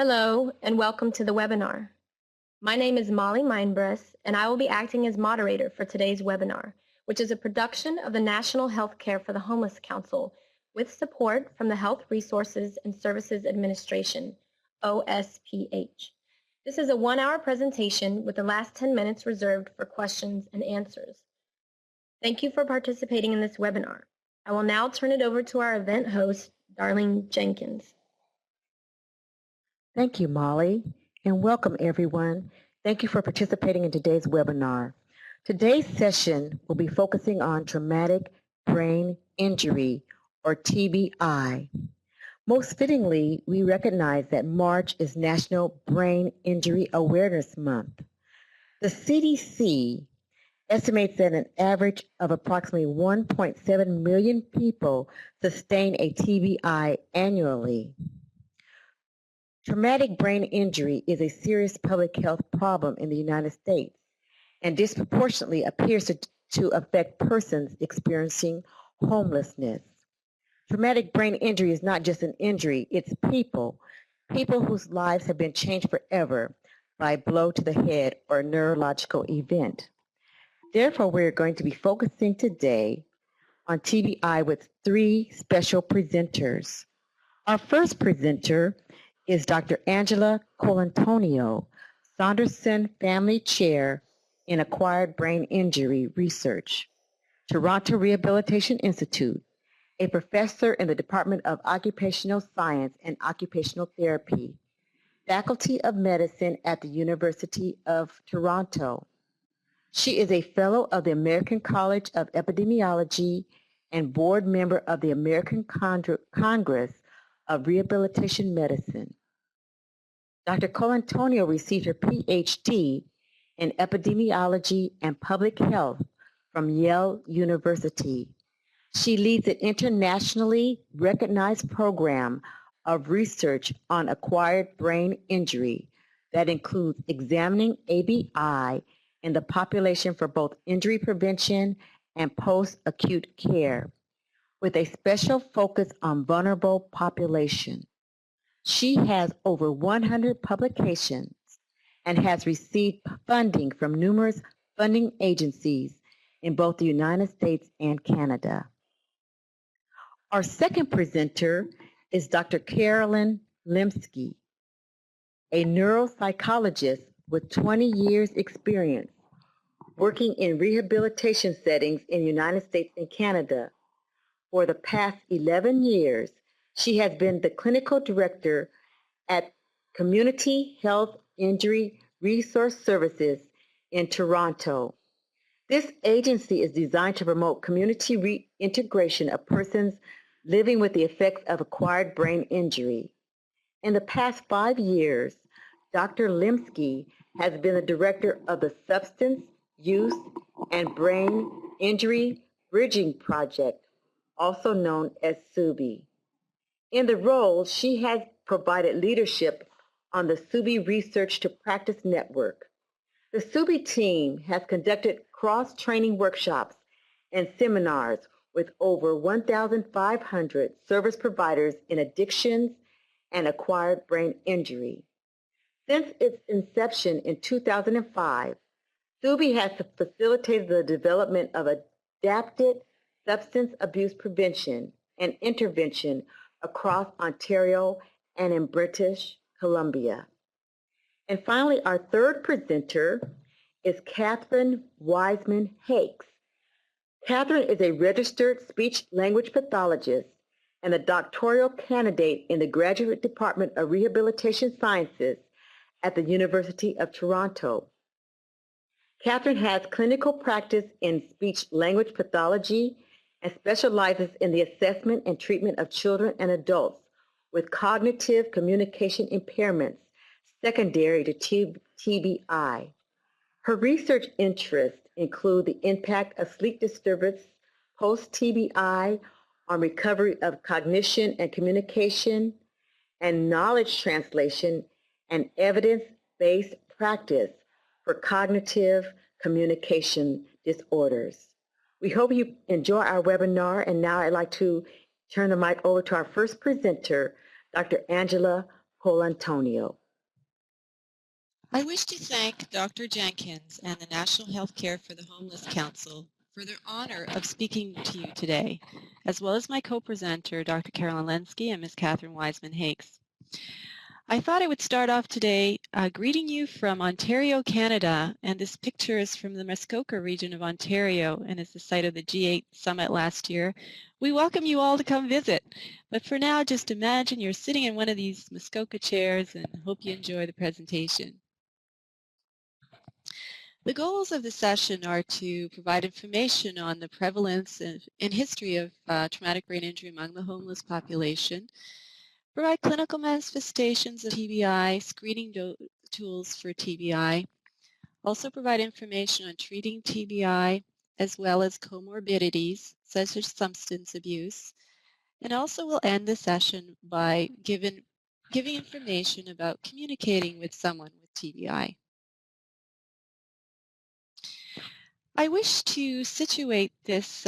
Hello, and welcome to the webinar. My name is Molly Mindbress, and I will be acting as moderator for today's webinar, which is a production of the National Healthcare for the Homeless Council with support from the Health Resources and Services Administration, OSPH. This is a 1-hour presentation with the last 10 minutes reserved for questions and answers. Thank you for participating in this webinar. I will now turn it over to our event host, Darlene Jenkins. Thank you, Molly, and welcome everyone. Thank you for participating in today's webinar. Today's session will be focusing on traumatic brain injury, or TBI. Most fittingly, we recognize that March is National Brain Injury Awareness Month. The CDC estimates that an average of approximately 1.7 million people sustain a TBI annually. Traumatic brain injury is a serious public health problem in the United States and disproportionately appears to affect persons experiencing homelessness. Traumatic brain injury is not just an injury, it's people whose lives have been changed forever by a blow to the head or a neurological event. Therefore, we're going to be focusing today on TBI with 3 special presenters. Our first presenter is Dr. Angela Colantonio, Saunderson Family Chair in Acquired Brain Injury Research, Toronto Rehabilitation Institute, a professor in the Department of Occupational Science and Occupational Therapy, Faculty of Medicine at the University of Toronto. She is a fellow of the American College of Epidemiology and board member of the American Congress of Rehabilitation Medicine. Dr. Colantonio received her PhD in epidemiology and public health from Yale University. She leads an internationally recognized program of research on acquired brain injury that includes examining ABI in the population for both injury prevention and post-acute care, with a special focus on vulnerable population. She has over 100 publications and has received funding from numerous funding agencies in both the United States and Canada. Our second presenter is Dr. Carolyn Lemsky, a neuropsychologist with 20 years experience working in rehabilitation settings in the United States and Canada. For the past 11 years, she has been the clinical director at Community Health Injury Resource Services in Toronto. This agency is designed to promote community reintegration of persons living with the effects of acquired brain injury. In the past 5 years, Dr. Lemsky has been the director of the Substance Use and Brain Injury Bridging Project, also known as SUBI. In the role, she has provided leadership on the SUBI Research to Practice Network. The SUBI team has conducted cross-training workshops and seminars with over 1,500 service providers in addictions and acquired brain injury. Since its inception in 2005, SUBI has facilitated the development of adapted substance abuse prevention and intervention across Ontario and in British Columbia. And finally, our third presenter is Catherine Wiseman-Hakes. Catherine is a registered speech-language pathologist and a doctoral candidate in the Graduate Department of Rehabilitation Sciences at the University of Toronto. Catherine has clinical practice in speech-language pathology and specializes in the assessment and treatment of children and adults with cognitive communication impairments secondary to TBI. Her research interests include the impact of sleep disturbance post-TBI on recovery of cognition and communication, and knowledge translation and evidence-based practice for cognitive communication disorders. We hope you enjoy our webinar, and now I'd like to turn the mic over to our first presenter, Dr. Angela Colantonio. I wish to thank Dr. Jenkins and the National Healthcare for the Homeless Council for their honor of speaking to you today, as well as my co-presenter, Dr. Carolyn Lemsky and Ms. Catherine Wiseman-Hakes. I thought I would start off today greeting you from Ontario, Canada, and this picture is from the Muskoka region of Ontario and is the site of the G8 summit last year. We welcome you all to come visit, but for now, just imagine you're sitting in one of these Muskoka chairs and hope you enjoy the presentation. The goals of the session are to provide information on the prevalence and history of traumatic brain injury among the homeless population, provide clinical manifestations of TBI, screening tools for TBI, also provide information on treating TBI as well as comorbidities such as substance abuse, and also we'll end the session by giving information about communicating with someone with TBI. I wish to situate this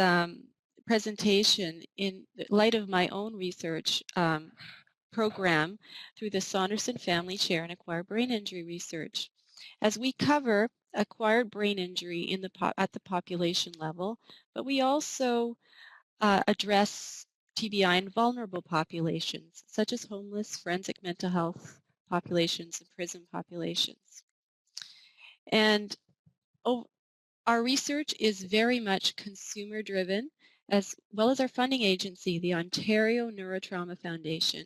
presentation in light of my own research program through the Saunderson Family Chair in Acquired Brain Injury Research. As we cover acquired brain injury at the population level, but we also address TBI in vulnerable populations, such as homeless, forensic mental health populations, and prison populations. And our research is very much consumer-driven, as well as our funding agency, the Ontario Neurotrauma Foundation.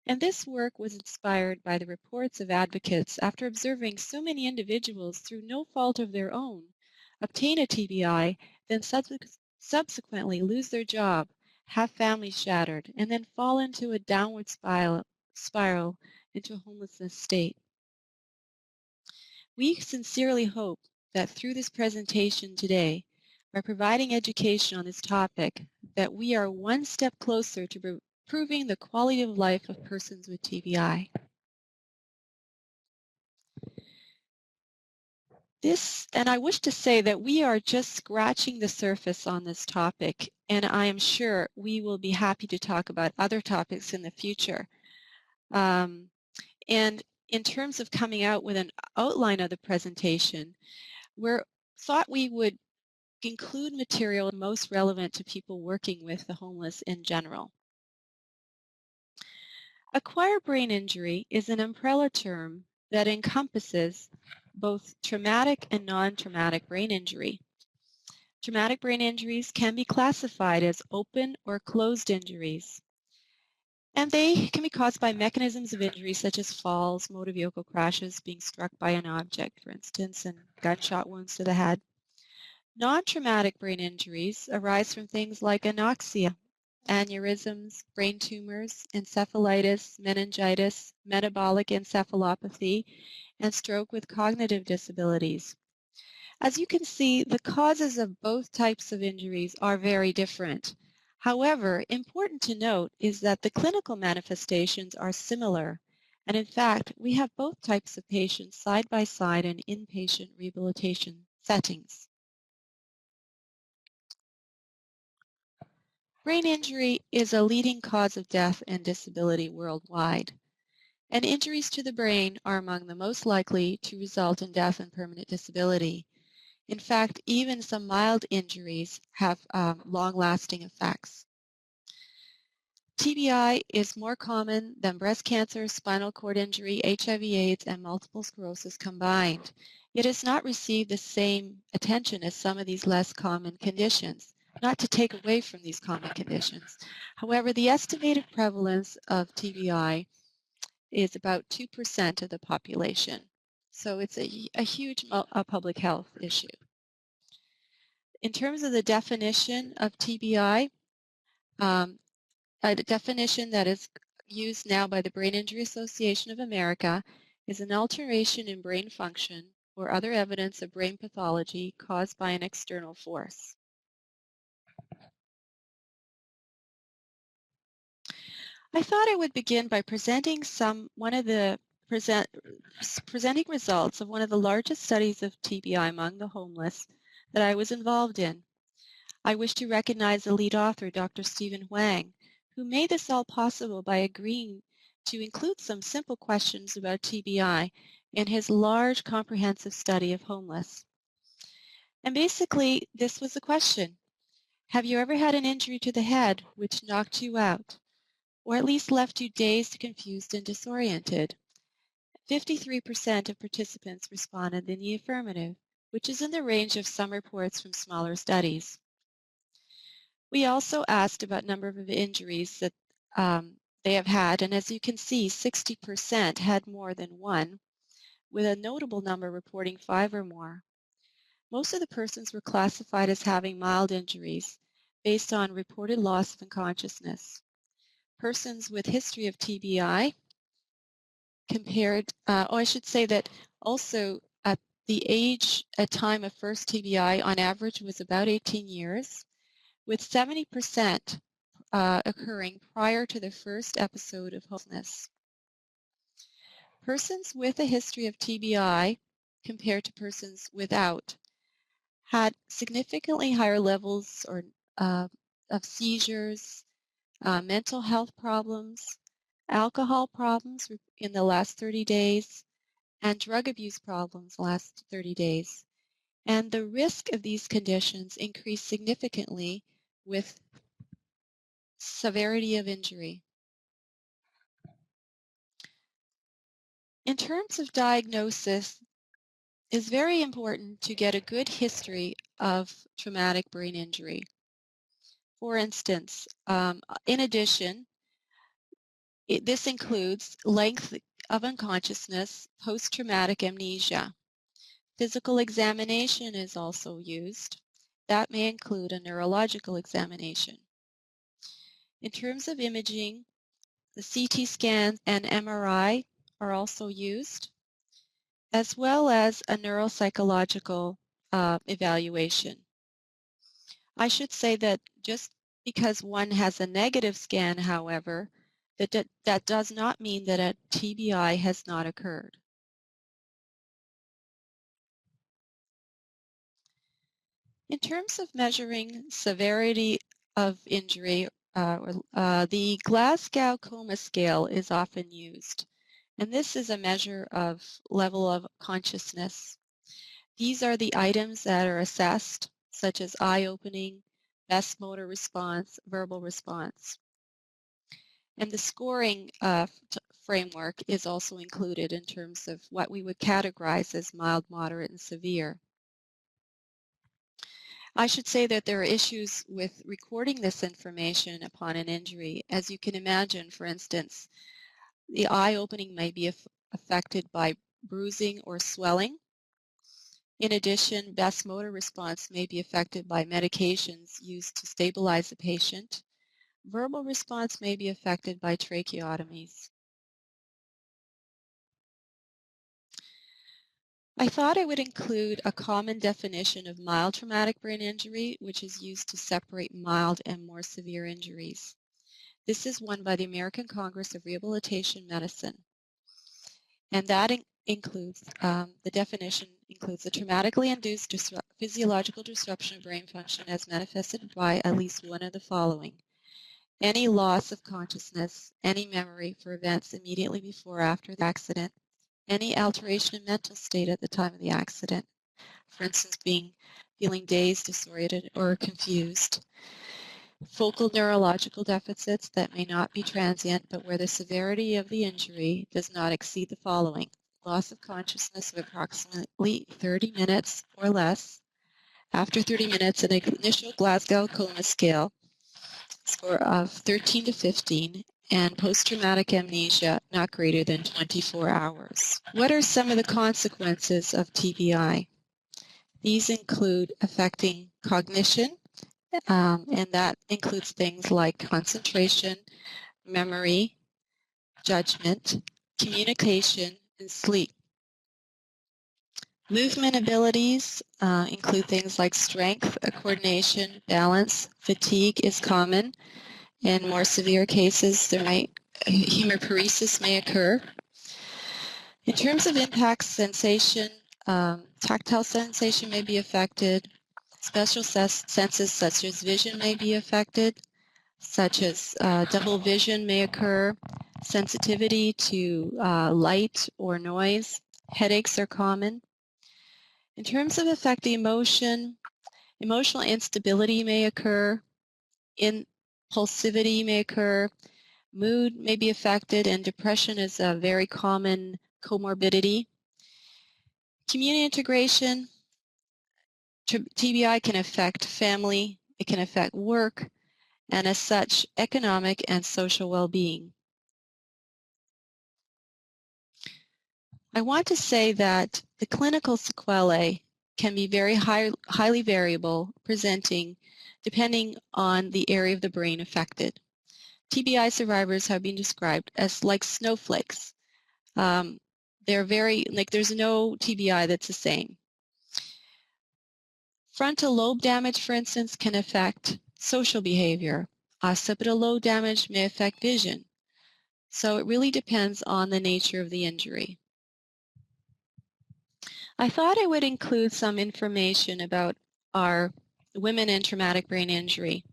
And this work was inspired by the reports of advocates after observing so many individuals through no fault of their own obtain a TBI, then subsequently lose their job, have families shattered, and then fall into a downward spiral into a homelessness state. We sincerely hope that through this presentation today, by providing education on this topic, that we are one step closer to improving the quality of life of persons with TBI. And I wish to say that we are just scratching the surface on this topic, and I am sure we will be happy to talk about other topics in the future. And in terms of coming out with an outline of the presentation, we thought we would include material most relevant to people working with the homeless in general. Acquired brain injury is an umbrella term that encompasses both traumatic and non-traumatic brain injury. Traumatic brain injuries can be classified as open or closed injuries, and they can be caused by mechanisms of injury such as falls, motor vehicle crashes, being struck by an object, for instance, and gunshot wounds to the head. Non-traumatic brain injuries arise from things like anoxia, aneurysms, brain tumors, encephalitis, meningitis, metabolic encephalopathy, and stroke with cognitive disabilities. As you can see, the causes of both types of injuries are very different. However, important to note is that the clinical manifestations are similar, and in fact, we have both types of patients side by side in inpatient rehabilitation settings. Brain injury is a leading cause of death and disability worldwide, and injuries to the brain are among the most likely to result in death and permanent disability. In fact, even some mild injuries have long-lasting effects. TBI is more common than breast cancer, spinal cord injury, HIV/AIDS, and multiple sclerosis combined. It has not received the same attention as some of these less common conditions. Not to take away from these common conditions. However, the estimated prevalence of TBI is about 2% of the population. So it's a huge public health issue. In terms of the definition of TBI, a definition that is used now by the Brain Injury Association of America is an alteration in brain function or other evidence of brain pathology caused by an external force. I thought I would begin by presenting presenting results of one of the largest studies of TBI among the homeless that I was involved in. I wish to recognize the lead author, Dr. Stephen Huang, who made this all possible by agreeing to include some simple questions about TBI in his large comprehensive study of homeless. And basically, this was the question: have you ever had an injury to the head which knocked you out, or at least left you dazed, confused, and disoriented? 53% of participants responded in the affirmative, which is in the range of some reports from smaller studies. We also asked about number of injuries that they have had, and as you can see, 60% had more than one, with a notable number reporting 5 or more. Most of the persons were classified as having mild injuries based on reported loss of consciousness. Persons with history of TBI compared, I should say that also at the age at time of first TBI on average was about 18 years, with 70% occurring prior to the first episode of homelessness. Persons with a history of TBI compared to persons without had significantly higher levels of seizures, mental health problems, alcohol problems in the last 30 days, and drug abuse problems last 30 days. And the risk of these conditions increased significantly with severity of injury. In terms of diagnosis, it's very important to get a good history of traumatic brain injury. For instance, in addition, this includes length of unconsciousness, post-traumatic amnesia. Physical examination is also used. That may include a neurological examination. In terms of imaging, the CT scan and MRI are also used, as well as a neuropsychological evaluation. I should say that just because one has a negative scan, however, that does not mean that a TBI has not occurred. In terms of measuring severity of injury, the Glasgow Coma Scale is often used, and this is a measure of level of consciousness. These are the items that are assessed, such as eye-opening, best motor response, verbal response. And the scoring framework is also included in terms of what we would categorize as mild, moderate, and severe. I should say that there are issues with recording this information upon an injury. As you can imagine, for instance, the eye opening may be affected by bruising or swelling. In addition, best motor response may be affected by medications used to stabilize the patient. Verbal response may be affected by tracheotomies. I thought I would include a common definition of mild traumatic brain injury, which is used to separate mild and more severe injuries. This is one by the American Congress of Rehabilitation Medicine. And that includes, the definition includes a traumatically induced physiological disruption of brain function as manifested by at least one of the following: any loss of consciousness, any memory for events immediately before or after the accident, any alteration in mental state at the time of the accident, for instance, feeling dazed, disoriented, or confused, focal neurological deficits that may not be transient, but where the severity of the injury does not exceed the following: loss of consciousness of approximately 30 minutes or less. After 30 minutes, an initial Glasgow Coma Scale score of 13 to 15, and post-traumatic amnesia not greater than 24 hours. What are some of the consequences of TBI? These include affecting cognition, and that includes things like concentration, memory, judgment, communication, and sleep. Movement abilities include things like strength, coordination, balance. Fatigue is common. In more severe cases, hemiparesis may occur. In terms of impact sensation, tactile sensation may be affected. Special senses such as vision may be affected, such as double vision may occur. sensitivity to light or noise. Headaches are common. In terms of affecting emotion, emotional instability may occur, impulsivity may occur, mood may be affected, and depression is a very common comorbidity. Community integration, TBI can affect family, it can affect work, and as such, economic and social well-being. I want to say that the clinical sequelae can be very highly variable, presenting depending on the area of the brain affected. TBI survivors have been described as like snowflakes. They're very, like there's no TBI that's the same. Frontal lobe damage, for instance, can affect social behavior. Occipital lobe damage may affect vision. So it really depends on the nature of the injury. I thought I would include some information about our women in traumatic brain injury.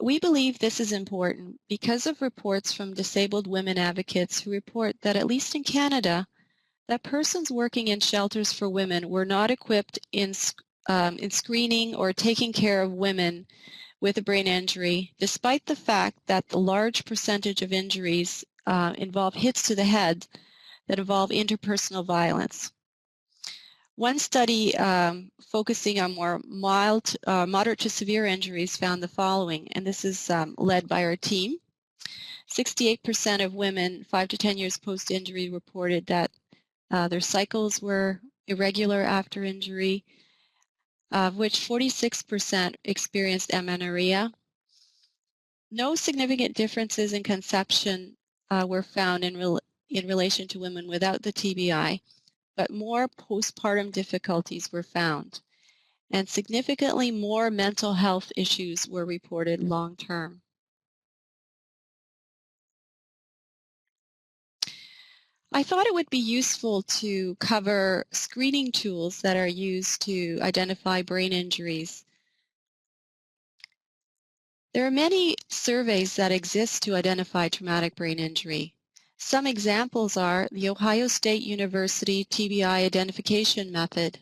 We believe this is important because of reports from disabled women advocates who report that, at least in Canada, that persons working in shelters for women were not equipped in screening or taking care of women with a brain injury, despite the fact that the large percentage of injuries involve hits to the head that involve interpersonal violence. One study focusing on more moderate to severe injuries found the following, and this is led by our team. 68% of women 5 to 10 years post-injury reported that their cycles were irregular after injury, of which 46% experienced amenorrhea. No significant differences in conception were found in relation to women without the TBI, but more postpartum difficulties were found, and significantly more mental health issues were reported long-term. I thought it would be useful to cover screening tools that are used to identify brain injuries. There are many surveys that exist to identify traumatic brain injury. Some examples are the Ohio State University TBI Identification Method,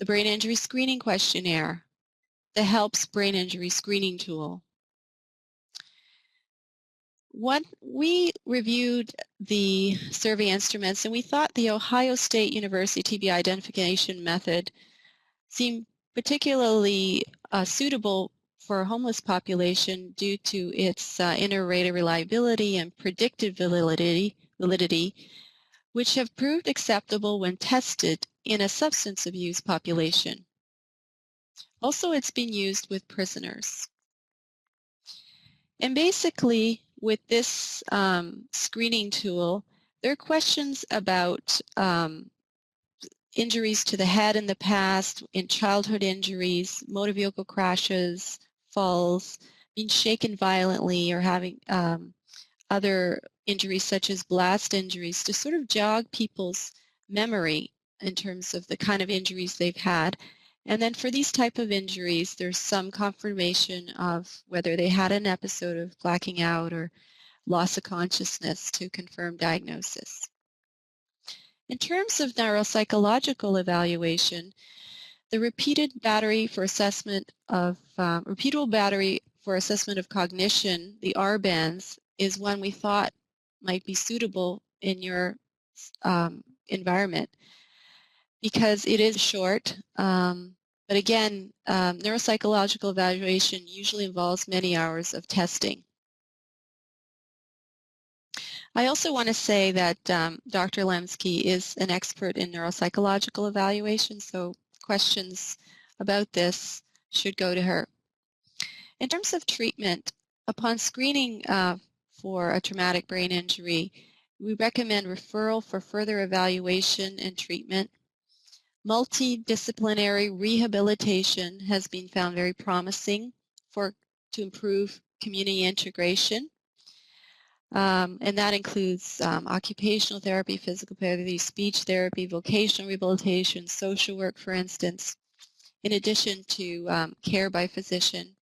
the Brain Injury Screening Questionnaire, the HELPS Brain Injury Screening Tool. When we reviewed the survey instruments, and we thought the Ohio State University TBI Identification Method seemed particularly suitable for a homeless population due to its inter-rater reliability and predictive validity, which have proved acceptable when tested in a substance abuse population. Also, it's been used with prisoners. And basically, with this screening tool, there are questions about injuries to the head in the past, in childhood injuries, motor vehicle crashes, falls, being shaken violently, or having other injuries such as blast injuries to sort of jog people's memory in terms of the kind of injuries they've had. And then for these type of injuries, there's some confirmation of whether they had an episode of blacking out or loss of consciousness to confirm diagnosis. In terms of neuropsychological evaluation, the repeatable battery for assessment of cognition, the R-bands, is one we thought might be suitable in your environment because it is short. But again, neuropsychological evaluation usually involves many hours of testing. I also want to say that Dr. Lemsky is an expert in neuropsychological evaluation, so questions about this should go to her. In terms of treatment, upon screening for a traumatic brain injury, we recommend referral for further evaluation and treatment. Multidisciplinary rehabilitation has been found very promising to improve community integration. And that includes occupational therapy, physical therapy, speech therapy, vocational rehabilitation, social work, for instance, in addition to care by physician.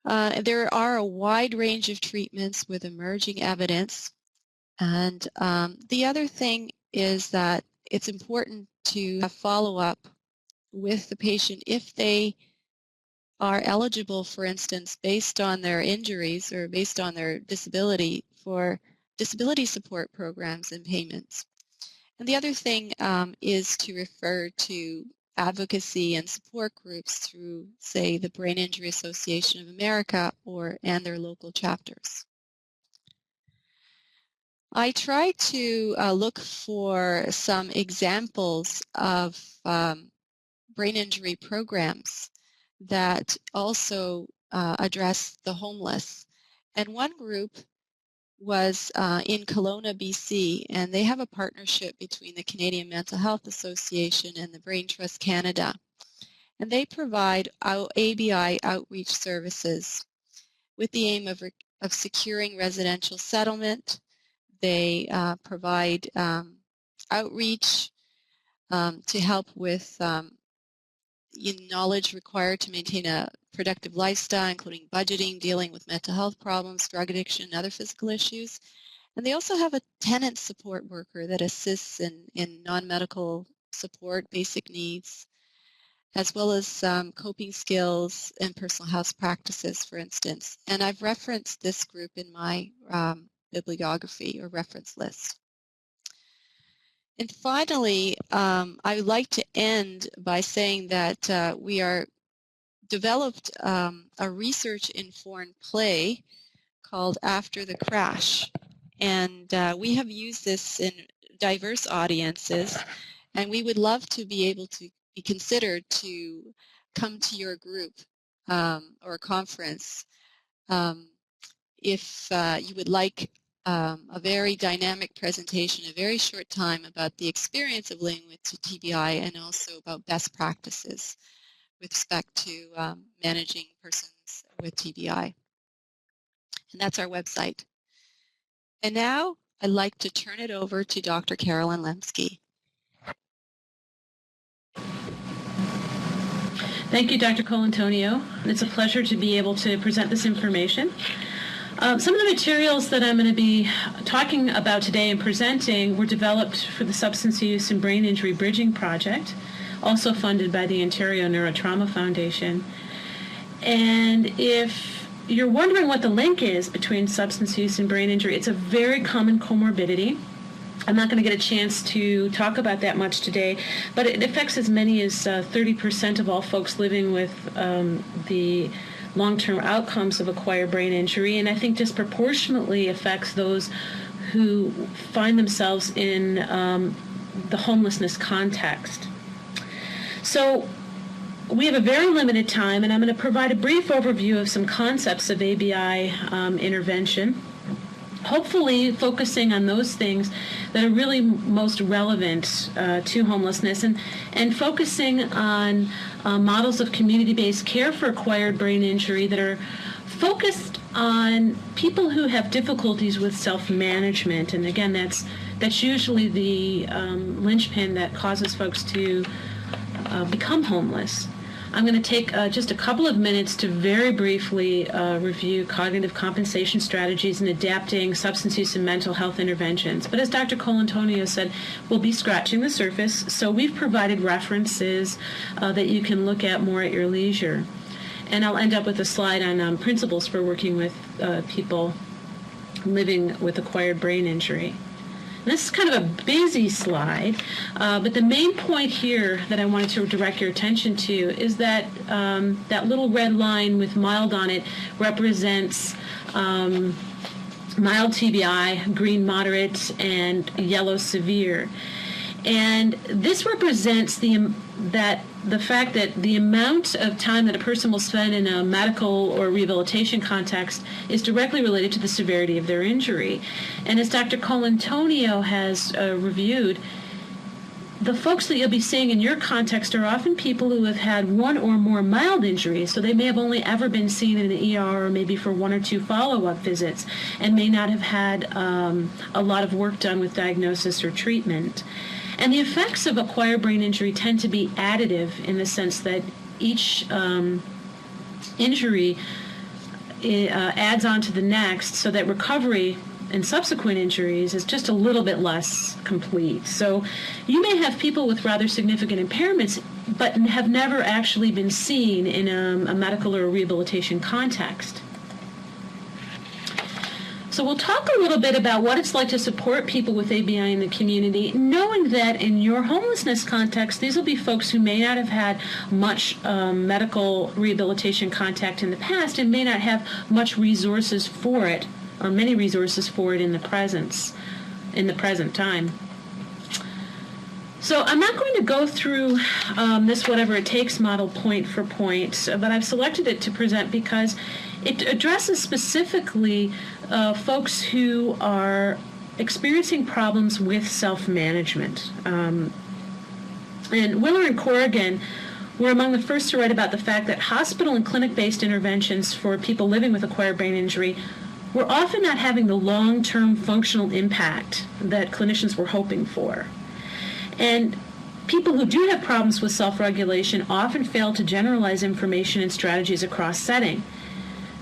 There are a wide range of treatments with emerging evidence. And the other thing is that it's important to have follow-up with the patient if they are eligible, for instance, based on their injuries or based on their disability, for disability support programs and payments. And the other thing is to refer to advocacy and support groups through, say, the Brain Injury Association of America and their local chapters. I try to look for some examples of brain injury programs that also address the homeless. And one group was in Kelowna, BC, and they have a partnership between the Canadian Mental Health Association and the Brain Trust Canada. And they provide ABI outreach services with the aim of securing residential settlement. They provide outreach to help with knowledge required to maintain a productive lifestyle, including budgeting, dealing with mental health problems, drug addiction, and other physical issues. And they also have a tenant support worker that assists in non-medical support, basic needs, as well as coping skills and personal health practices, for instance. And I've referenced this group in my bibliography or reference list. And finally, I would like to end by saying that we are developed a research-informed play called After the Crash. And we have used this in diverse audiences, and we would love to be able to be considered to come to your group or conference if you would like a very dynamic presentation, a very short time about the experience of living with TBI and also about best practices with respect to managing persons with TBI. And that's our website. And now I'd like to turn it over to Dr. Carolyn Lemsky. Thank you, Dr. Colantonio. It's a pleasure to be able to present this information. Some of the materials that I'm going to be talking about today and presenting were developed for the Substance Use and Brain Injury Bridging Project, also funded by the Ontario Neurotrauma Foundation. And if you're wondering what the link is between substance use and brain injury, it's a very common comorbidity. I'm not going to get a chance to talk about that much today, but it affects as many as 30% of all folks living with the long-term outcomes of acquired brain injury, and I think disproportionately affects those who find themselves in the homelessness context. So we have a very limited time, and I'm going to provide a brief overview of some concepts of ABI intervention, hopefully focusing on those things that are really most relevant to homelessness, and focusing on models of community-based care for acquired brain injury that are focused on people who have difficulties with self-management. And again, that's usually the linchpin that causes folks to become homeless. I'm going to take just a couple of minutes to very briefly review cognitive compensation strategies and adapting substance use and mental health interventions. But as Dr. Colantonio said, we'll be scratching the surface, so we've provided references that you can look at more at your leisure. And I'll end up with a slide on principles for working with people living with acquired brain injury. This is kind of a busy slide, but the main point here that I wanted to direct your attention to is that that little red line with mild on it represents mild TBI, green moderate, and yellow severe. And this represents the fact that the amount of time that a person will spend in a medical or rehabilitation context is directly related to the severity of their injury. And as Dr. Colantonio has reviewed, the folks that you'll be seeing in your context are often people who have had one or more mild injuries, so they may have only ever been seen in an ER or maybe for one or two follow-up visits, and may not have had a lot of work done with diagnosis or treatment. And the effects of acquired brain injury tend to be additive in the sense that each injury adds on to the next, so that recovery and subsequent injuries is just a little bit less complete. So you may have people with rather significant impairments, but have never actually been seen in a medical or a rehabilitation context. So we'll talk a little bit about what it's like to support people with ABI in the community, knowing that in your homelessness context, these will be folks who may not have had much medical rehabilitation contact in the past and may not have much resources for it, or many resources for it in the present time. So I'm not going to go through this whatever it takes model point for point, but I've selected it to present because it addresses specifically folks who are experiencing problems with self-management. And Willer and Corrigan were among the first to write about the fact that hospital and clinic-based interventions for people living with acquired brain injury were often not having the long-term functional impact that clinicians were hoping for. And people who do have problems with self-regulation often fail to generalize information and strategies across setting.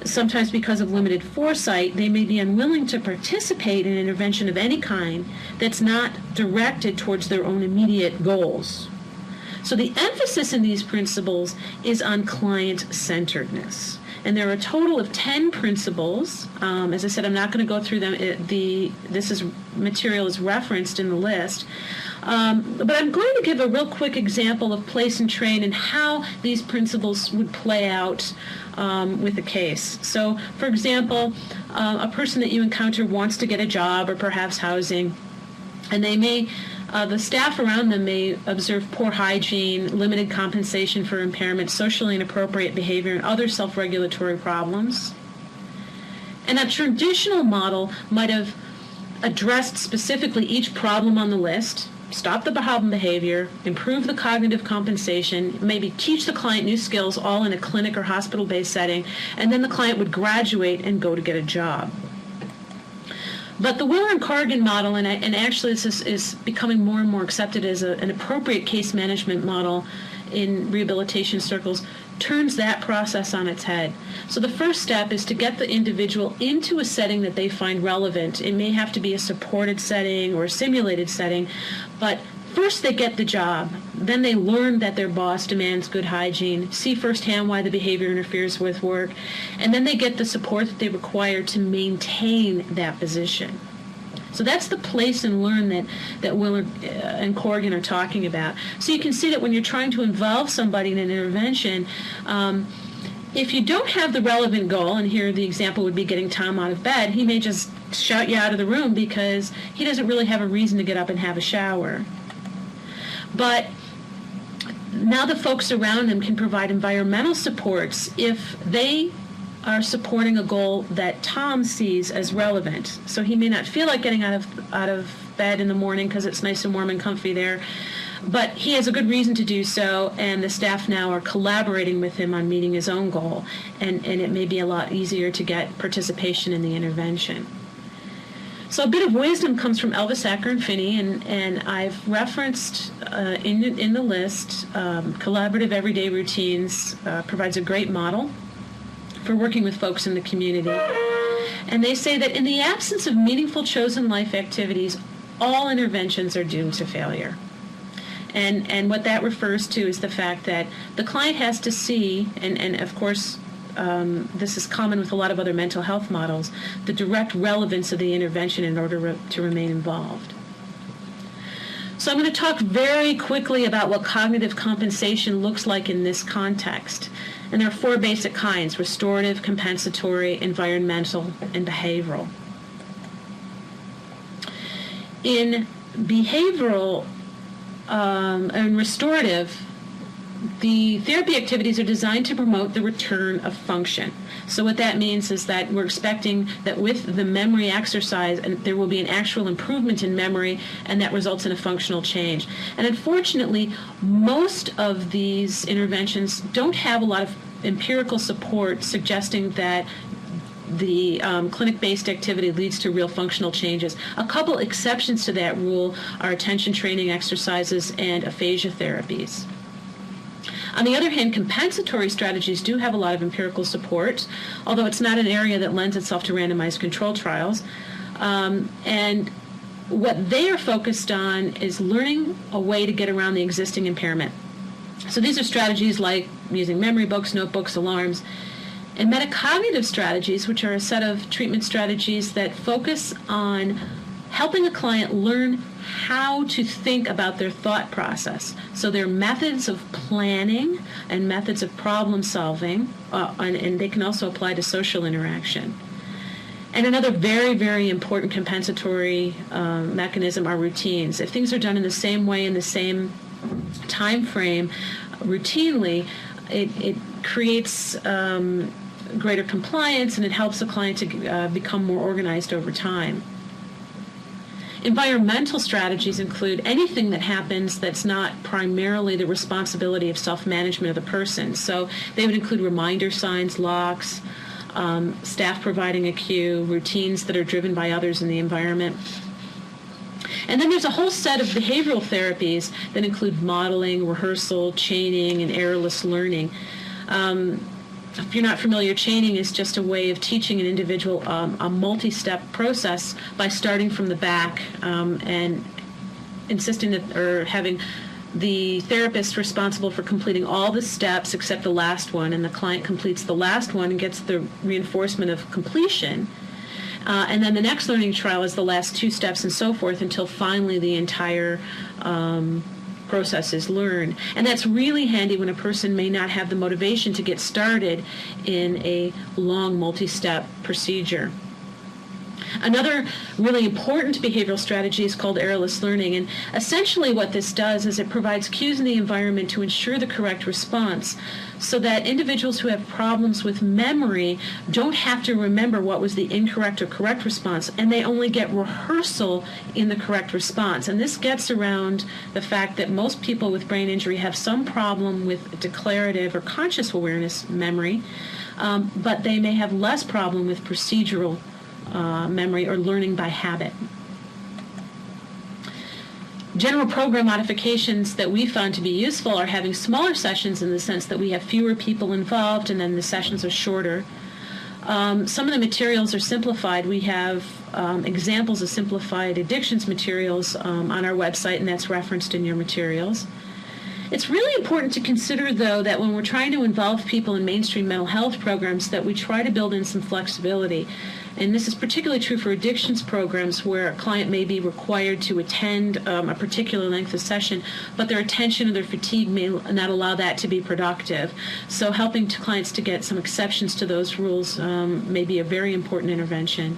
Sometimes because of limited foresight, they may be unwilling to participate in an intervention of any kind that's not directed towards their own immediate goals. So the emphasis in these principles is on client-centeredness. And there are a total of 10 principles. As I said, I'm not going to go through them. Material is referenced in the list. But I'm going to give a real quick example of place and train and how these principles would play out with a case. So, for example, a person that you encounter wants to get a job or perhaps housing, and they may the staff around them may observe poor hygiene, limited compensation for impairment, socially inappropriate behavior, and other self-regulatory problems. And a traditional model might have addressed specifically each problem on the list, stop the problem behavior, improve the cognitive compensation, maybe teach the client new skills, all in a clinic or hospital-based setting, and then the client would graduate and go to get a job. But the Willer and Corrigan model, and actually this is becoming more and more accepted as an appropriate case management model in rehabilitation circles, turns that process on its head. So the first step is to get the individual into a setting that they find relevant. It may have to be a supported setting or a simulated setting, but first they get the job. Then they learn that their boss demands good hygiene, see firsthand why the behavior interferes with work, and then they get the support that they require to maintain that position. So that's the place and learn that Willer and Corrigan are talking about. So you can see that when you're trying to involve somebody in an intervention, if you don't have the relevant goal, and here the example would be getting Tom out of bed, he may just shout you out of the room because he doesn't really have a reason to get up and have a shower. But now the folks around him can provide environmental supports if they are supporting a goal that Tom sees as relevant. So he may not feel like getting out of bed in the morning because it's nice and warm and comfy there, but he has a good reason to do so, and the staff now are collaborating with him on meeting his own goal, and it may be a lot easier to get participation in the intervention. So a bit of wisdom comes from Elvis Acker and Finney, and I've referenced in the list, Collaborative Everyday Routines provides a great model for working with folks in the community. And they say that in the absence of meaningful chosen life activities, all interventions are doomed to failure. And what that refers to is the fact that the client has to see, and of course, this is common with a lot of other mental health models, the direct relevance of the intervention in order to remain involved. So I'm going to talk very quickly about what cognitive compensation looks like in this context. And there are four basic kinds: restorative, compensatory, environmental, and behavioral. In behavioral and restorative, the therapy activities are designed to promote the return of function. So what that means is that we're expecting that with the memory exercise, and there will be an actual improvement in memory, and that results in a functional change. And unfortunately, most of these interventions don't have a lot of empirical support suggesting that the clinic-based activity leads to real functional changes. A couple exceptions to that rule are attention training exercises and aphasia therapies. On the other hand, compensatory strategies do have a lot of empirical support, although it's not an area that lends itself to randomized control trials. And what they are focused on is learning a way to get around the existing impairment. So these are strategies like using memory books, notebooks, alarms, and metacognitive strategies, which are a set of treatment strategies that focus on helping a client learn how to think about their thought process. So they're methods of planning and methods of problem solving, and they can also apply to social interaction. And another very, very important compensatory mechanism are routines. If things are done in the same way, in the same time frame, routinely, it creates greater compliance, and it helps the client to become more organized over time. Environmental strategies include anything that happens that's not primarily the responsibility of self-management of the person. So they would include reminder signs, locks, staff providing a cue, routines that are driven by others in the environment. And then there's a whole set of behavioral therapies that include modeling, rehearsal, chaining, and errorless learning. If you're not familiar, chaining is just a way of teaching an individual a multi-step process by starting from the back and insisting that, or having the therapist responsible for completing all the steps except the last one, and the client completes the last one and gets the reinforcement of completion. And then the next learning trial is the last two steps and so forth until finally the entire process is learned. And that's really handy when a person may not have the motivation to get started in a long multi-step procedure. Another really important behavioral strategy is called errorless learning, and essentially what this does is it provides cues in the environment to ensure the correct response, so that individuals who have problems with memory don't have to remember what was the incorrect or correct response, and they only get rehearsal in the correct response. And this gets around the fact that most people with brain injury have some problem with declarative or conscious awareness memory, but they may have less problem with procedural memory or learning by habit. General program modifications that we found to be useful are having smaller sessions in the sense that we have fewer people involved and then the sessions are shorter. Some of the materials are simplified. We have examples of simplified addictions materials on our website, and that's referenced in your materials. It's really important to consider, though, that when we're trying to involve people in mainstream mental health programs, that we try to build in some flexibility. And this is particularly true for addictions programs where a client may be required to attend a particular length of session, but their attention or their fatigue may not allow that to be productive. So helping clients to get some exceptions to those rules may be a very important intervention.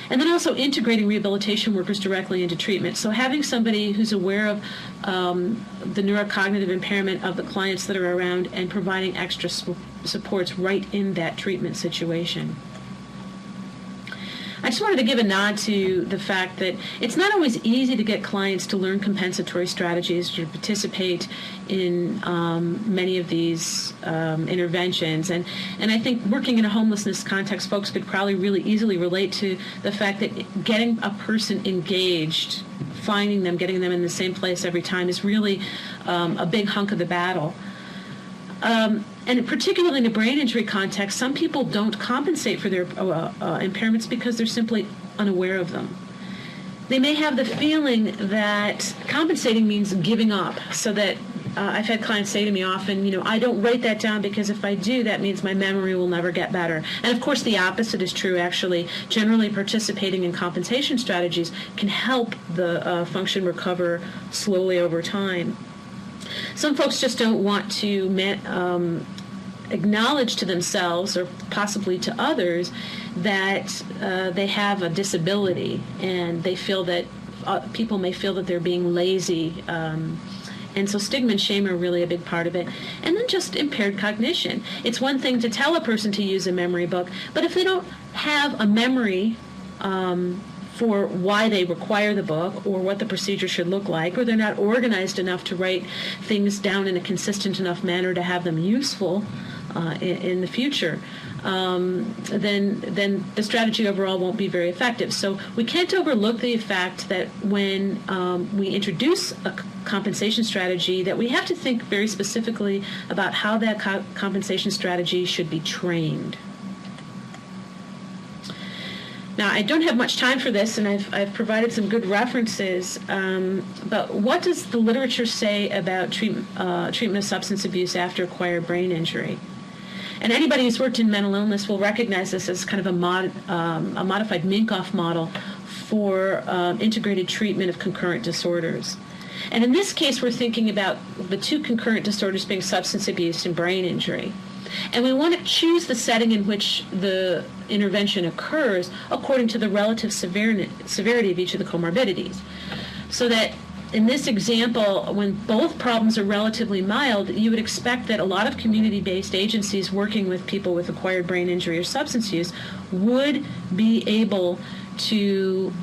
And then also integrating rehabilitation workers directly into treatment. So having somebody who's aware of the neurocognitive impairment of the clients that are around and providing extra supports right in that treatment situation. I just wanted to give a nod to the fact that it's not always easy to get clients to learn compensatory strategies, to participate in many of these interventions. And I think working in a homelessness context, folks could probably really easily relate to the fact that getting a person engaged, finding them, getting them in the same place every time is really a big hunk of the battle. And particularly in a brain injury context, some people don't compensate for their impairments because they're simply unaware of them. They may have the feeling that compensating means giving up, so that I've had clients say to me often, I don't write that down because if I do, that means my memory will never get better. And of course, the opposite is true, actually. Generally, participating in compensation strategies can help the function recover slowly over time. Some folks just don't want to acknowledge to themselves or possibly to others that they have a disability, and they feel that people may feel that they're being lazy. And so stigma and shame are really a big part of it. And then just impaired cognition. It's one thing to tell a person to use a memory book, but if they don't have a memory for why they require the book or what the procedure should look like, or they're not organized enough to write things down in a consistent enough manner to have them useful in the future, then the strategy overall won't be very effective. So we can't overlook the fact that when we introduce a compensation strategy, that we have to think very specifically about how that compensation strategy should be trained. Now, I don't have much time for this, and I've provided some good references, but what does the literature say about treatment of substance abuse after acquired brain injury? And anybody who's worked in mental illness will recognize this as kind of a modified Minkoff model for integrated treatment of concurrent disorders. And in this case, we're thinking about the two concurrent disorders being substance abuse and brain injury. And we want to choose the setting in which the intervention occurs according to the relative severity of each of the comorbidities. So that in this example, when both problems are relatively mild, you would expect that a lot of community-based agencies working with people with acquired brain injury or substance use would be able to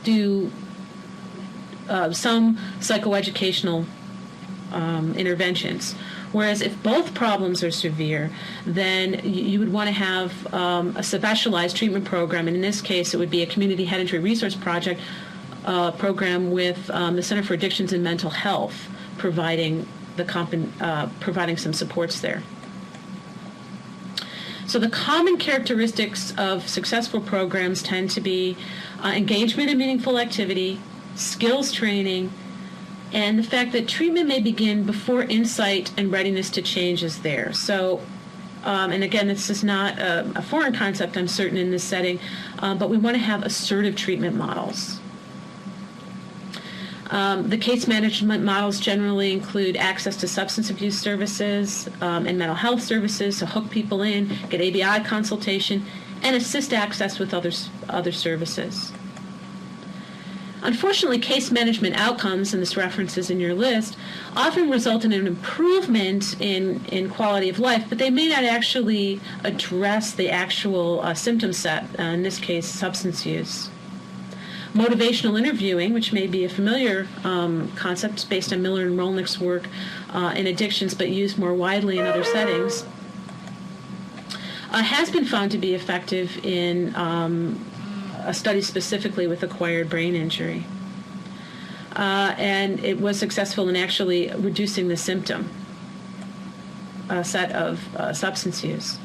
do some psychoeducational interventions. Whereas if both problems are severe, then you would want to have a specialized treatment program, and in this case it would be a community head injury resource project program with the Center for Addictions and Mental Health providing some supports there. So the common characteristics of successful programs tend to be engagement in meaningful activity, skills training, and the fact that treatment may begin before insight and readiness to change is there. So, and again, this is not a foreign concept, I'm certain, in this setting, but we want to have assertive treatment models. The case management models generally include access to substance abuse services and mental health services to hook people in, get ABI consultation, and assist access with other services. Unfortunately, case management outcomes, and this reference is in your list, often result in an improvement in quality of life, but they may not actually address the actual symptom set, in this case, substance use. Motivational interviewing, which may be a familiar concept based on Miller and Rolnick's work in addictions, but used more widely in other settings, has been found to be effective in a study specifically with acquired brain injury. And it was successful in actually reducing the symptom set of substance use.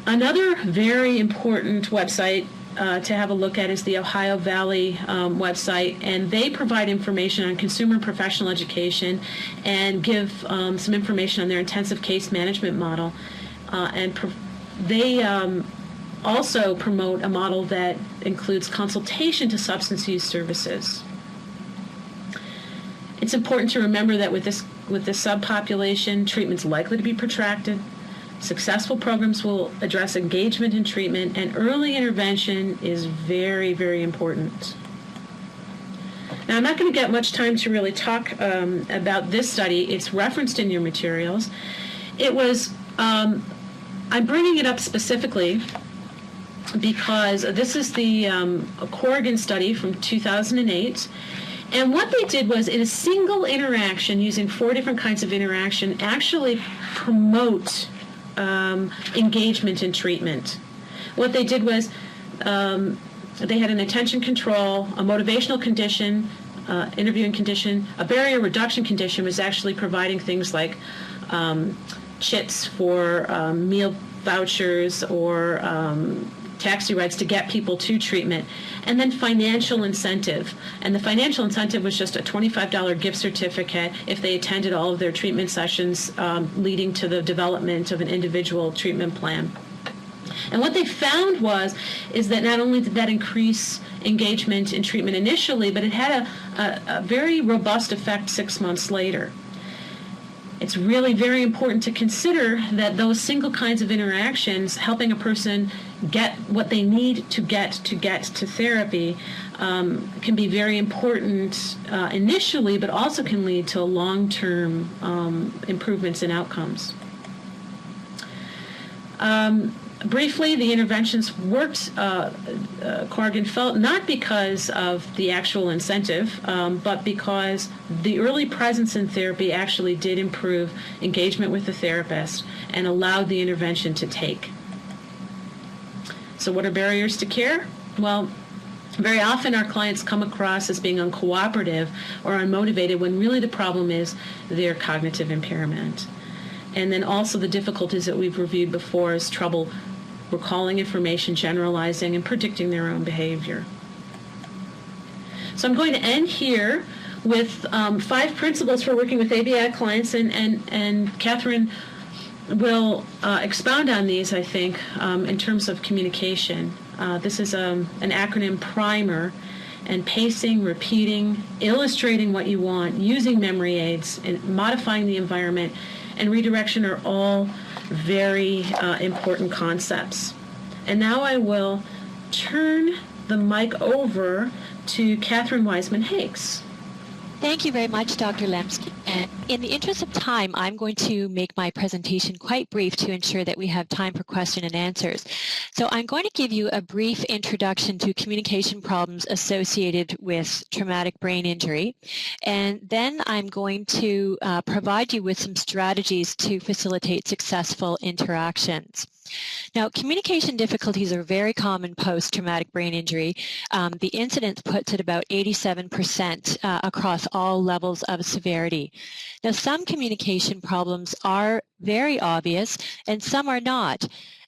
Another very important website to have a look at is the Ohio Valley website, and they provide information on consumer and professional education and give some information on their intensive case management model. They also promote a model that includes consultation to substance use services. It's important to remember that with this subpopulation, treatment's likely to be protracted. Successful programs will address engagement in treatment, and early intervention is very, very important. Now, I'm not going to get much time to really talk about this study. It's referenced in your materials. It was, I'm bringing it up specifically because this is the Corrigan study from 2008. And what they did was, in a single interaction, using 4 different kinds of interaction, actually promote engagement in treatment. What they did was they had an attention control, a motivational condition, interviewing condition, a barrier reduction condition was actually providing things like chits for meal vouchers or taxi rides to get people to treatment, and then financial incentive. And the financial incentive was just a $25 gift certificate if they attended all of their treatment sessions, leading to the development of an individual treatment plan. And what they found is that not only did that increase engagement in treatment initially, but it had a very robust effect 6 months later. It's really very important to consider that those single kinds of interactions, helping a person get what they need to get to therapy, can be very important initially, but also can lead to long-term improvements in outcomes. Briefly, the interventions worked, Corrigan felt, not because of the actual incentive, but because the early presence in therapy actually did improve engagement with the therapist and allowed the intervention to take. So what are barriers to care? Well, very often our clients come across as being uncooperative or unmotivated when really the problem is their cognitive impairment. And then also the difficulties that we've reviewed before is trouble recalling information, generalizing, and predicting their own behavior. So I'm going to end here with 5 principles for working with ABI clients, and Catherine will expound on these, I think, in terms of communication. This is an acronym PRIMER, and pacing, repeating, illustrating what you want, using memory aids, and modifying the environment, and redirection are all very important concepts. And now I will turn the mic over to Catherine Wiseman-Hakes. Thank you very much, Dr. Lemsky. And in the interest of time, I'm going to make my presentation quite brief to ensure that we have time for question and answers. So I'm going to give you a brief introduction to communication problems associated with traumatic brain injury. And then I'm going to provide you with some strategies to facilitate successful interactions. Now, communication difficulties are very common post-traumatic brain injury. The incidence puts at about 87% across all levels of severity. Now, some communication problems are very obvious and some are not.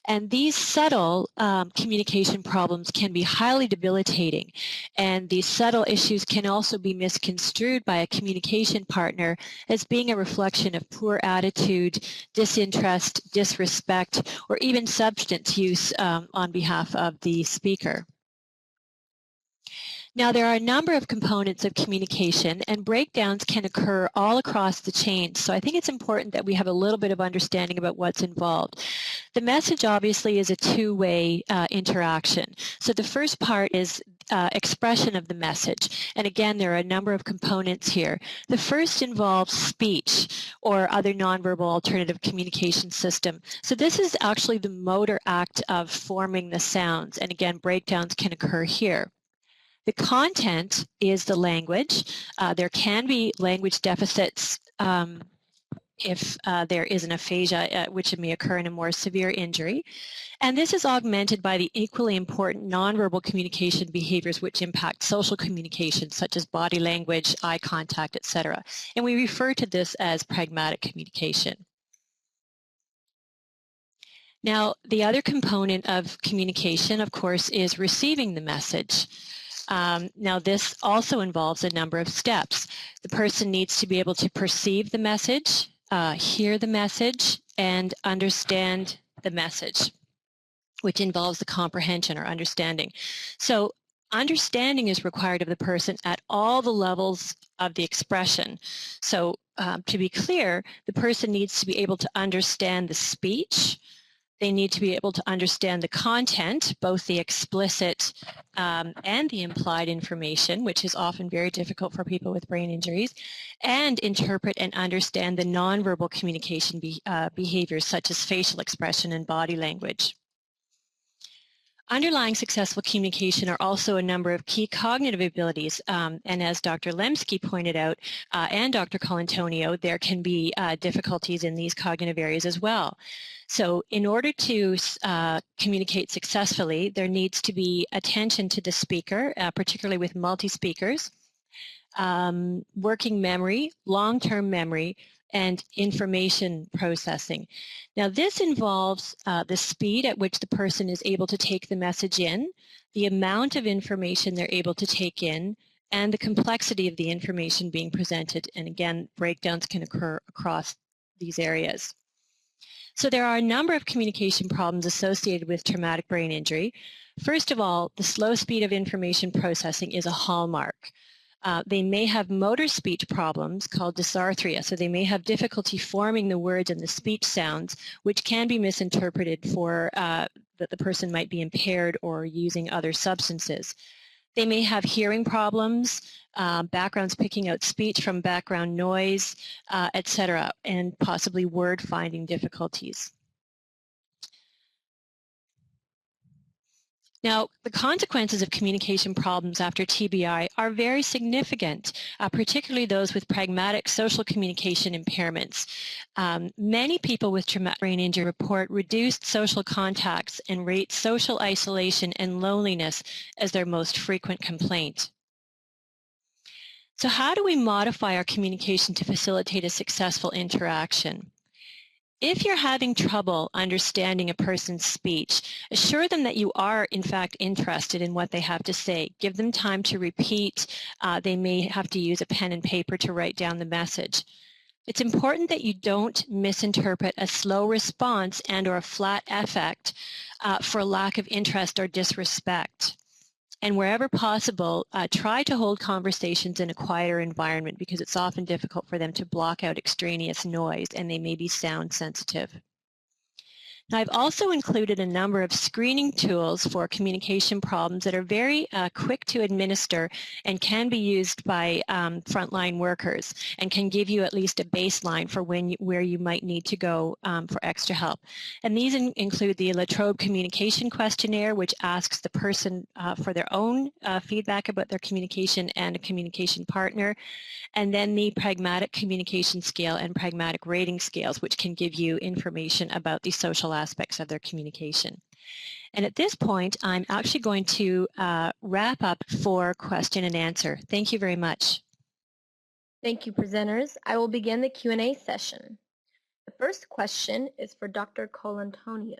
And these subtle communication problems can be highly debilitating. And these subtle issues can also be misconstrued by a communication partner as being a reflection of poor attitude, disinterest, disrespect, or even substance use on behalf of the speaker. Now, there are a number of components of communication, and breakdowns can occur all across the chain. So I think it's important that we have a little bit of understanding about what's involved. The message, obviously, is a two-way interaction. So the first part is expression of the message. And again, there are a number of components here. The first involves speech or other nonverbal alternative communication system. So this is actually the motor act of forming the sounds. And again, breakdowns can occur here. The content is the language. There can be language deficits if there is an aphasia, which may occur in a more severe injury. And this is augmented by the equally important nonverbal communication behaviors which impact social communication, such as body language, eye contact, etc. And we refer to this as pragmatic communication. Now, the other component of communication, of course, is receiving the message. Now, this also involves a number of steps. The person needs to be able to perceive the message, hear the message, and understand the message, which involves the comprehension or understanding. So understanding is required of the person at all the levels of the expression. So to be clear, the person needs to be able to understand the speech. They need to be able to understand the content, both the explicit and the implied information, which is often very difficult for people with brain injuries, and interpret and understand the nonverbal communication behaviors such as facial expression and body language. Underlying successful communication are also a number of key cognitive abilities, and as Dr. Lemsky pointed out, and Dr. Colantonio, there can be difficulties in these cognitive areas as well. So in order to communicate successfully, there needs to be attention to the speaker, particularly with multi-speakers, working memory, long-term memory, and information processing. Now, this involves the speed at which the person is able to take the message in, the amount of information they're able to take in, and the complexity of the information being presented. And again, breakdowns can occur across these areas. So there are a number of communication problems associated with traumatic brain injury. First of all, the slow speed of information processing is a hallmark. They may have motor speech problems called dysarthria, so they may have difficulty forming the words and the speech sounds, which can be misinterpreted for that the person might be impaired or using other substances. They may have hearing problems, backgrounds picking out speech from background noise, etc., and possibly word finding difficulties. Now, the consequences of communication problems after TBI are very significant, particularly those with pragmatic social communication impairments. Many people with traumatic brain injury report reduced social contacts and rate social isolation and loneliness as their most frequent complaint. So how do we modify our communication to facilitate a successful interaction? If you're having trouble understanding a person's speech, assure them that you are, in fact, interested in what they have to say. Give them time to repeat. They may have to use a pen and paper to write down the message. It's important that you don't misinterpret a slow response and or a flat affect for lack of interest or disrespect. And wherever possible, try to hold conversations in a quieter environment because it's often difficult for them to block out extraneous noise and they may be sound sensitive. Now, I've also included a number of screening tools for communication problems that are very quick to administer and can be used by frontline workers and can give you at least a baseline for where you might need to go for extra help. And these include the Latrobe Communication Questionnaire, which asks the person for their own feedback about their communication and a communication partner, and then the Pragmatic Communication Scale and Pragmatic Rating Scales, which can give you information about the social aspects of their communication. And at this point, I'm actually going to wrap up for question and answer. Thank you very much. Thank you, presenters. I will begin the Q&A session. The first question is for Dr. Colantonio.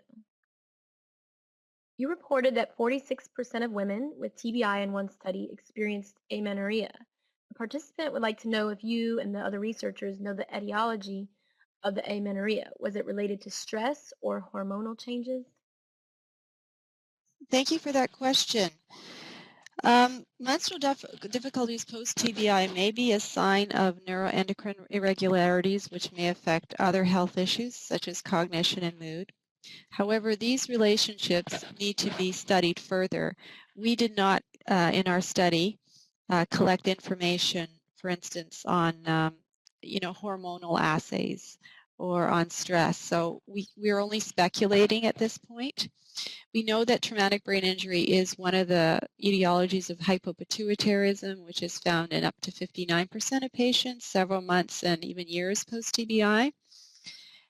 You reported that 46% of women with TBI in one study experienced amenorrhea. The participant would like to know if you and the other researchers know the etiology of the amenorrhea. Was it related to stress or hormonal changes? Thank you for that question. Menstrual difficulties post-TBI may be a sign of neuroendocrine irregularities which may affect other health issues such as cognition and mood. However, these relationships need to be studied further. We did not, in our study, collect information, for instance, on hormonal assays or on stress. So we're only speculating at this point. We know that traumatic brain injury is one of the etiologies of hypopituitarism, which is found in up to 59% of patients, several months and even years post-TBI.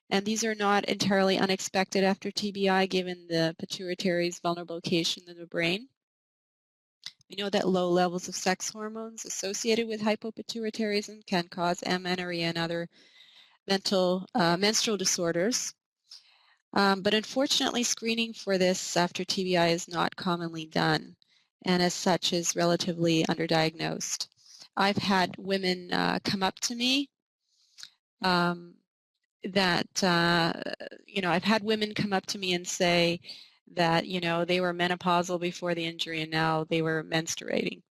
And these are not entirely unexpected after TBI, given the pituitary's vulnerable location in the brain. We know that low levels of sex hormones associated with hypopituitarism can cause amenorrhea and other menstrual disorders. But unfortunately, screening for this after TBI is not commonly done, and as such is relatively underdiagnosed. I've had women come up to me I've had women come up to me and say that, they were menopausal before the injury and now they were menstruating.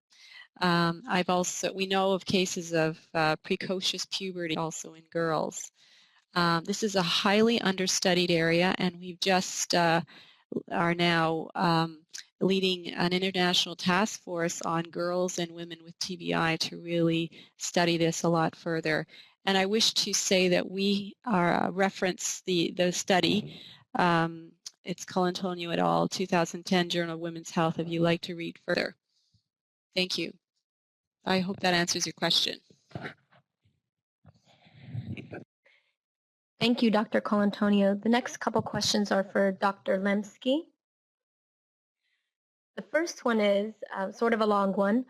We know of cases of precocious puberty also in girls. This is a highly understudied area, and we've just are now leading an international task force on girls and women with TBI to really study this a lot further. And I wish to say that we reference the study. It's Colantonio et al., 2010, Journal of Women's Health, if you'd like to read further. Thank you. I hope that answers your question. Thank you, Dr. Colantonio. The next couple questions are for Dr. Lemsky. The first one is sort of a long one.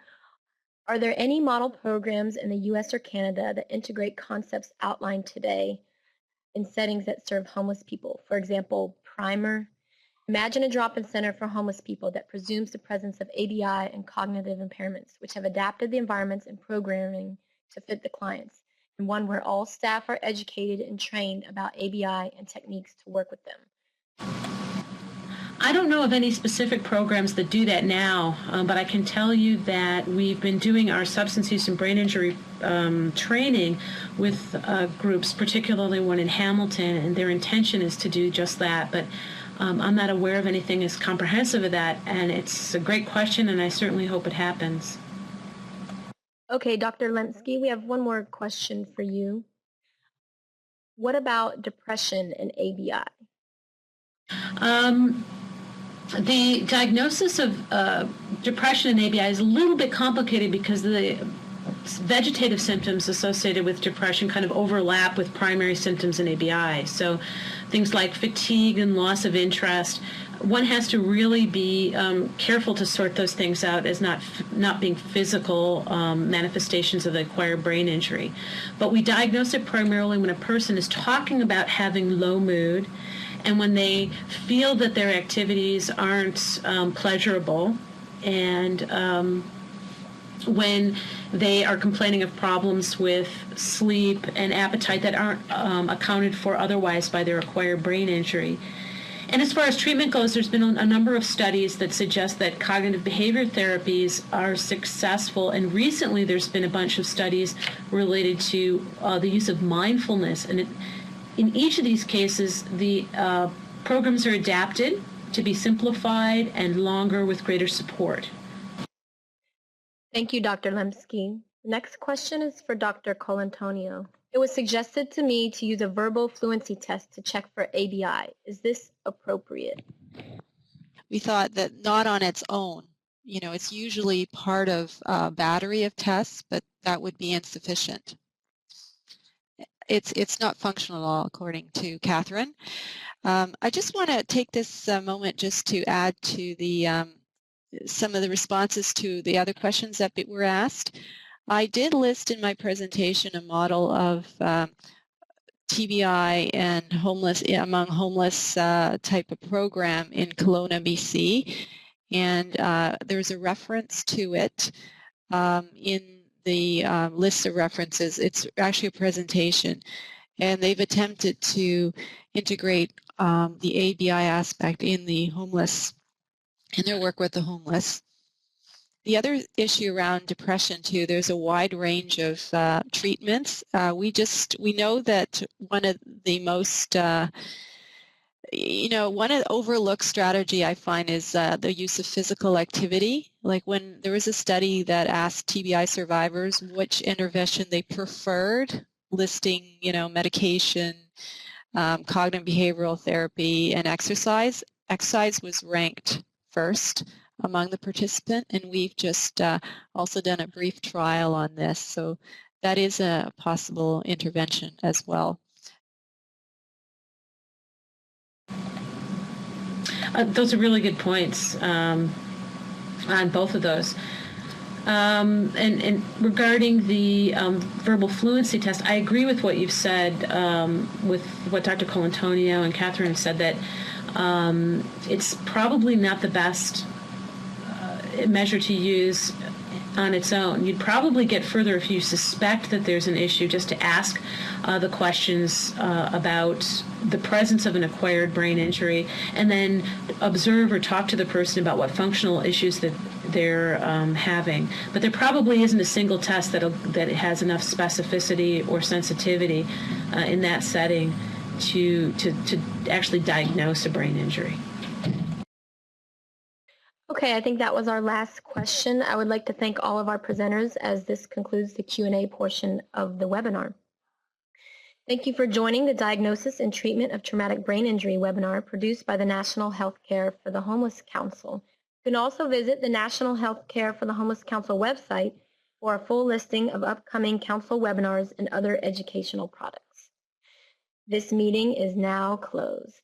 Are there any model programs in the U.S. or Canada that integrate concepts outlined today in settings that serve homeless people? For example, Primer. Imagine a drop-in center for homeless people that presumes the presence of ABI and cognitive impairments, which have adapted the environments and programming to fit the clients, and one where all staff are educated and trained about ABI and techniques to work with them. I don't know of any specific programs that do that now, but I can tell you that we've been doing our substance use and brain injury training with groups, particularly one in Hamilton, and their intention is to do just that. But I'm not aware of anything as comprehensive as that, and it's a great question, and I certainly hope it happens. Okay, Dr. Lemsky, we have one more question for you. What about depression and ABI? The diagnosis of depression in ABI is a little bit complicated because the vegetative symptoms associated with depression kind of overlap with primary symptoms in ABI. So things like fatigue and loss of interest, one has to really be careful to sort those things out as not being physical manifestations of the acquired brain injury. But we diagnose it primarily when a person is talking about having low mood and when they feel that their activities aren't pleasurable, and when they are complaining of problems with sleep and appetite that aren't accounted for otherwise by their acquired brain injury. And as far as treatment goes, there's been a number of studies that suggest that cognitive behavior therapies are successful, and recently there's been a bunch of studies related to the use of mindfulness. And in each of these cases, the programs are adapted to be simplified and longer with greater support. Thank you, Dr. Lemsky. Next question is for Dr. Colantonio. It was suggested to me to use a verbal fluency test to check for ABI. Is this appropriate? We thought that not on its own. You know, it's usually part of a battery of tests, but that would be insufficient. It's not functional at all, according to Catherine. I just want to take this moment just to add to the some of the responses to the other questions that were asked. I did list in my presentation a model of TBI and among homeless type of program in Kelowna, BC, and there's a reference to it in the list of references. It's actually a presentation, and they've attempted to integrate the ABI aspect in the homeless, in their work with the homeless. The other issue around depression too, there's a wide range of treatments. We know that one of the most, one of the overlooked strategy I find is the use of physical activity. Like when there was a study that asked TBI survivors which intervention they preferred, listing, medication, cognitive behavioral therapy, and exercise. Exercise was ranked first among the participant, and we've just also done a brief trial on this, so that is a possible intervention as well. Those are really good points on both of those. And regarding the verbal fluency test, I agree with what you've said, with what Dr. Colantonio and Catherine have said, that it's probably not the best measure to use on its own. You'd probably get further if you suspect that there's an issue, just to ask the questions about the presence of an acquired brain injury, and then observe or talk to the person about what functional issues that they're having. But there probably isn't a single test that has enough specificity or sensitivity in that setting to actually diagnose a brain injury. Okay, I think that was our last question. I would like to thank all of our presenters as this concludes the Q&A portion of the webinar. Thank you for joining the Diagnosis and Treatment of Traumatic Brain Injury webinar produced by the National Healthcare for the Homeless Council. You can also visit the National Healthcare for the Homeless Council website for a full listing of upcoming council webinars and other educational products. This meeting is now closed.